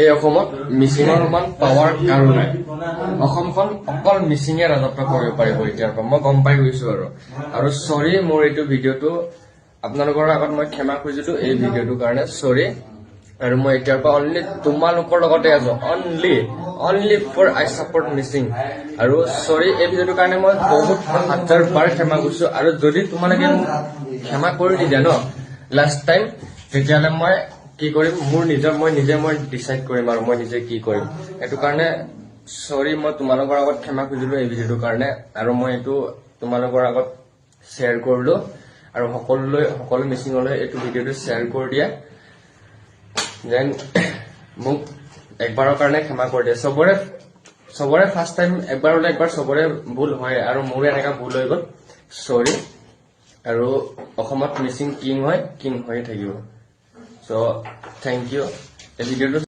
এই অসমত মিচিঙৰ সমান পাৱাৰ কাৰো নাই অসমখন অকল মিচিঙে ৰাজত্ব কৰিব পাৰিব এতিয়াৰ পৰা মই গম পাই গৈছো আৰু সৰি মোৰ এইটো ভিডিঅ'টো আপোনালোকৰ আগত মই ক্ষমা খুজিছো এই ভিডিঅ'টোৰ কাৰণে সৰি আৰু মই এতিয়াৰ পৰা অনলি তোমালোকৰ লগতে আছো অনলি ফৰ আই সাপোৰ্ট মিচিং আৰু সৰি এই ভিডিঅ'টোৰ কাৰণে মই বহুত 1000 বাৰ ক্ষমা খুজিছো আৰু যদি তোমালোকে ক্ষমা কৰি দিয়া ন লাষ্ট টাইম তেতিয়ালে মই কি কৰিম মোৰ নিজে মই ডিসাইড কৰিম আৰু মই নিজে কি কৰিম এটো কাৰণে সৰি মই তোমালোকৰ আগত ক্ষমা খুজিলো এই ভিডিঅ'টোৰ কাৰণে আৰু মই এটো তোমালোকৰ আগত শেয়াৰ কৰিলো আৰু সকলো মিচিঙলৈ এটো ভিডিঅ'টো শেয়াৰ কৰি দিয়া দেন মোক একবাৰৰ কাৰণে ক্ষমা কৰি দিয়া সবৰে ফাৰ্স্ট টাইম একবাৰ সবৰে ভুল হয় আৰু মোৰ এনেকা ভুল হৈ গল সৰি আৰু অসমত মিচিং কিং হৈ থাকিব সো থ্যাংক ইউ এই ভিডিঅ'টো